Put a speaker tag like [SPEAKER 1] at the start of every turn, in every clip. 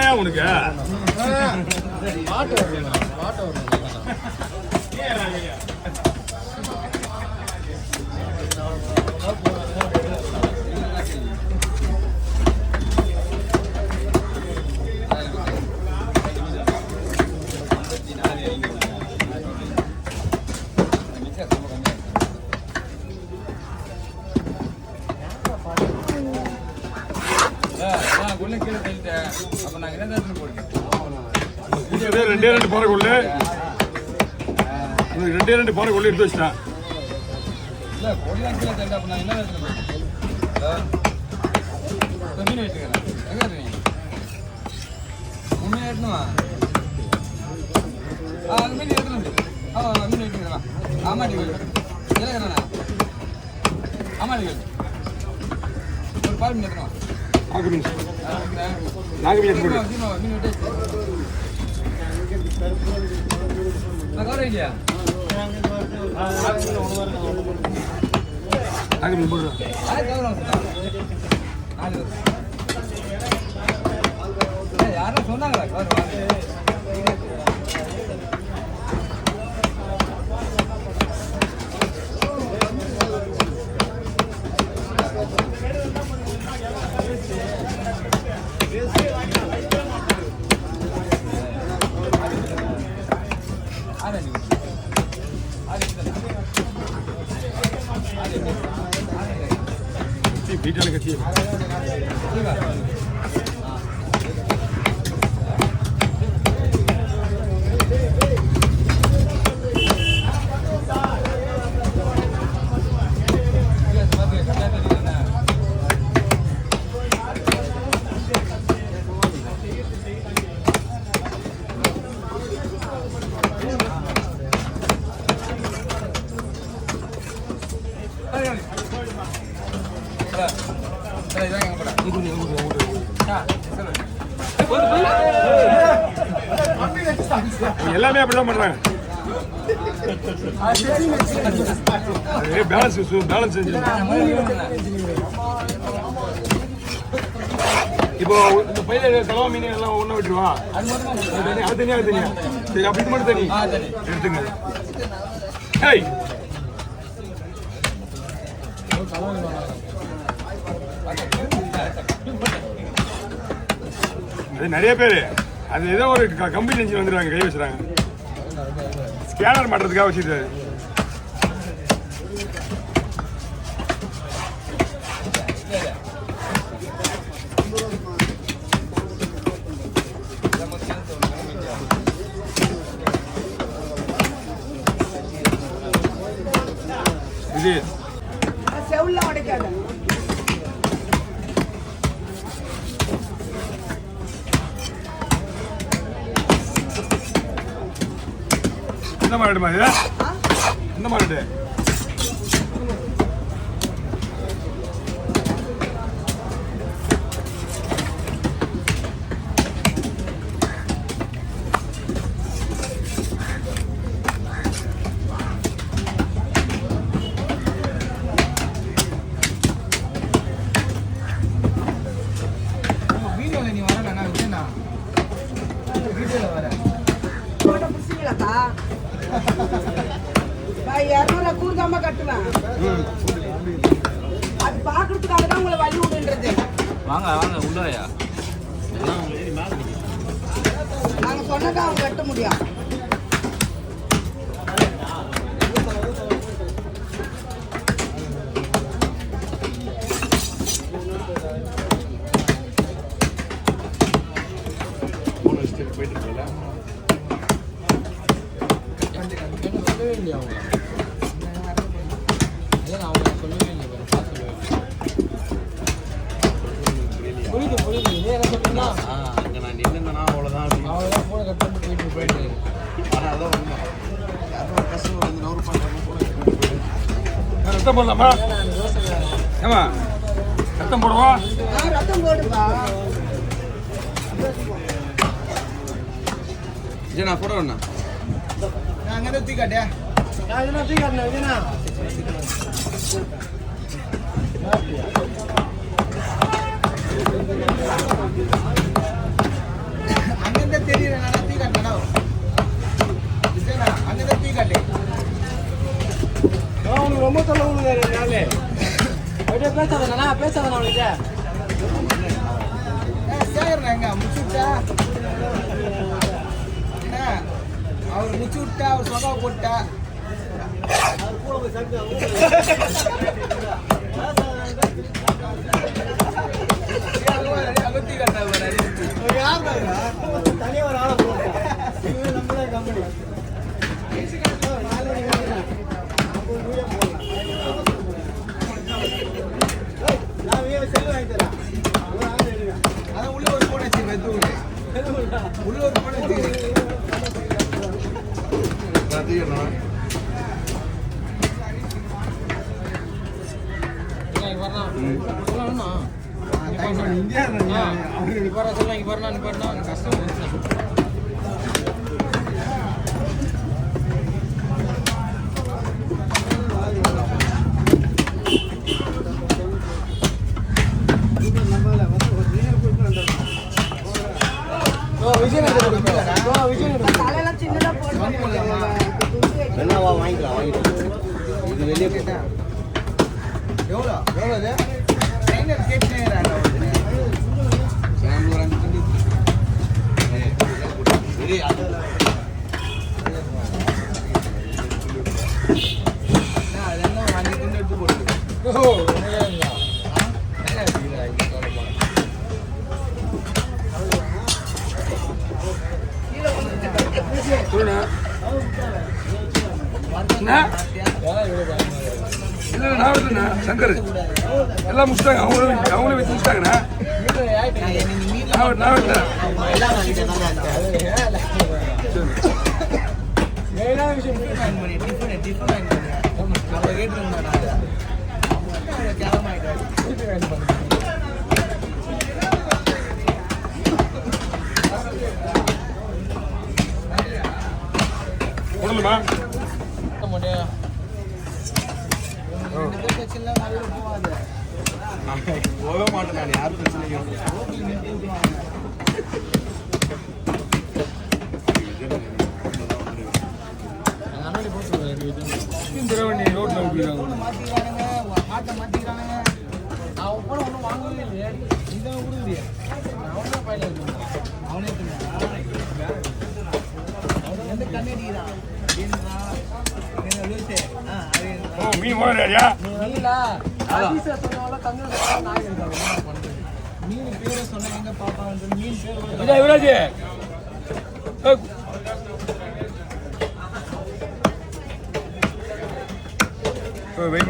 [SPEAKER 1] ஏன் உனக்கு ரெண்டு போற கொள்ளு ரெண்டு போற கொள்ளு எடுத்து வச்சிட்டேன். மீன் வச்சுக்கிறேன் மீன் எடுத்துமா மீன் எடுத்துட்டு மீன் வச்சுக்கிறேன். ஆமாட்டிகள் இலக்கிறேண்ணா ஆமாட்டிகள் ஒரு பால் மீன் எடுத்துமா இல்லையா யாரும் சொன்னாங்களா வீட்டில் கட்சி எல்லாமே அப்படிதான் பண்றாங்க. பேலன்ஸ் இப்போ இந்த பையில தலவா மீன் எல்லாம் ஒண்ணா விட்டுருவா அது தனியா சரி அப்படி மட்டும் தனி எடுத்துங்க. அது நிறைய பேர் அது ஏதோ ஒரு கம்பெனி செஞ்சு வந்துடுவாங்க, கை வச்சுறாங்க. ஸ்கேனர் மாட்டுறதுக்காக வச்சுருக்காரு. இது செவுல்ல உடைக்காத என்ன மாடுமா இது? என்ன மாடு? கூறுதாம கட்டுவேன். அது பாக்குறதுக்காக தான் உங்களை வழி விடுன்றது. வாங்க வாங்க உள்ளயா, நாங்க சொன்னதா அவங்க கட்ட முடியும். ரத்தம் போடலாமா? ஏமா ரத்தம் போடுவா? ரத்தம் போடுவா. ஜனா போட வேணா, நான் அங்கே தூக்கி காட்டியா? நான் இதெல்லாம் தூக்கி காட்டினேன். ஜனா
[SPEAKER 2] பேசாத அவனுக்கு
[SPEAKER 3] சேகரங்க முடிச்சுட்டா அவர் முடிச்சு விட்டா அவர் சொகாவை போட்டா
[SPEAKER 2] தனியாக ஒரு ஆளை நம்மளே கம்பெனி செல் வாங்கி தரேன்
[SPEAKER 3] அதான் உள்ள ஒரு போன் வச்சிருக்கேன் உள்ள ஒரு போன் வச்சிருக்கேன்
[SPEAKER 2] என்னவா வாங்கிக்கலாம் இது வெளியே போட்டேன்
[SPEAKER 3] எவ்வளோ ட்ரெயினர் கேட்டேன் அதெல்லாம் வாங்கி தின்னு எடுத்து போட்டு
[SPEAKER 1] சங்கர் எல்லாம் முடிச்சிட்டாங்க அவங்களே வச்சு முடிச்சிட்டாங்கண்ணா போடணுமா போக மாட்டேன் நான் யார் பிரச்சனையும் மீன் போடுறியா
[SPEAKER 3] மீன் பேரை சொன்ன எங்க பாப்பாங்க மீன் பேர்
[SPEAKER 1] யுவராஜ்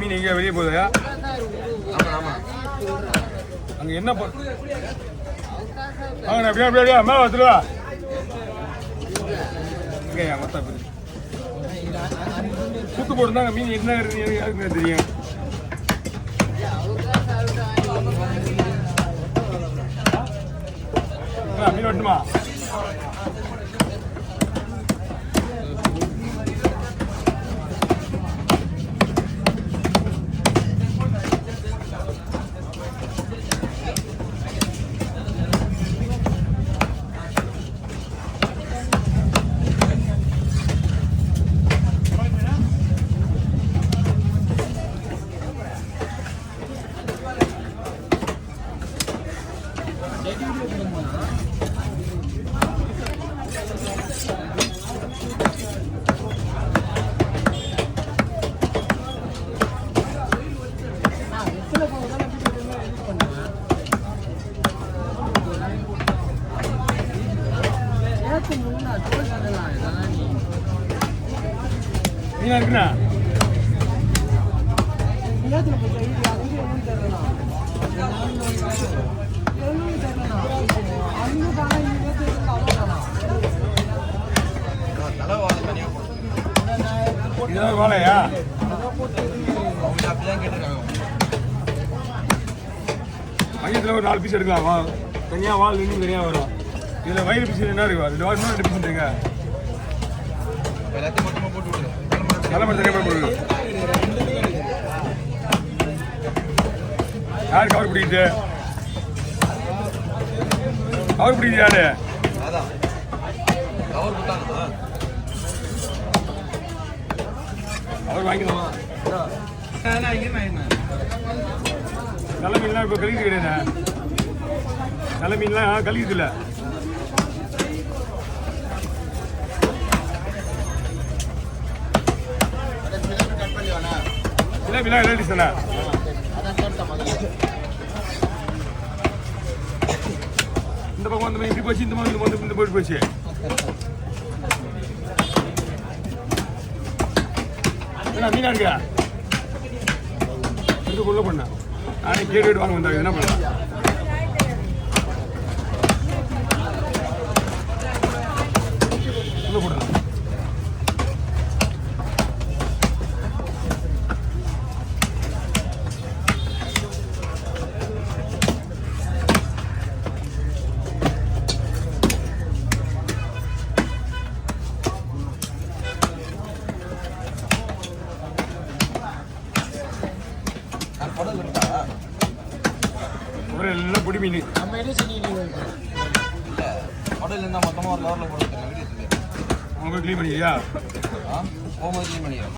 [SPEAKER 1] மீன் எங்க வெளியே போகுதா அங்க என்ன அப்படியே அப்படியே மேல வச்சுருவா மொத்தம் கூட்டு போட்டுருந்தாங்க மீன் என்ன யாருக்கு தெரியும் மீன் வெட்டுமா மீனா இருக்குண்ணா இதான் வாழையா மையத்தில் ஒரு 4 பீஸ் எடுக்கலாமா தனியாக வால் இன்னும் தனியாக வரும் இதில் வயிறு பீஸ் என்ன இருக்கு 2 வாரம் 2 பீஸ் இருக்குங்க
[SPEAKER 3] எல்லாத்தையும் மொத்தமாக போட்டு விடுங்க
[SPEAKER 1] தலைமை தனியாக போட்டு யார் கவர் பிடிக்குது கவர் பிடிக்குது யாரு
[SPEAKER 3] அதான் கவர் கொடுத்தாங்க
[SPEAKER 1] அவர் வாங்கிக்கலாமா
[SPEAKER 3] நான் இங்கே
[SPEAKER 1] நல்ல மீன்லாம் இப்போ கழிக்குது கிடையாது. நல்ல மீன்லாம் கழிக்குது இல்லை. ஜிலேபிலாம் லேடிஸ் தானே. இந்த பக்கம் வந்து இப்படி போச்சு, இந்த பக்கம் வந்து இந்த போயிட்டு போச்சு. என்ன மீனா இருக்கா இதுக்குள்ள பண்ண நானே கேட்டு வாங்க வந்தாங்க. என்ன பண்ணலாம்? உள்ள போடலாம். ஒரு எல்லாம் பொடி மீன்.
[SPEAKER 2] நம்ம என்ன செஞ்சு
[SPEAKER 3] உடல் இருந்தால் மொத்தமாக ஒரு லோரில் போட்டு வீடியோ
[SPEAKER 1] அவங்க க்ளீன் பண்ணியா?
[SPEAKER 3] போகும்போது க்ளீன் பண்ணிடுறோம்.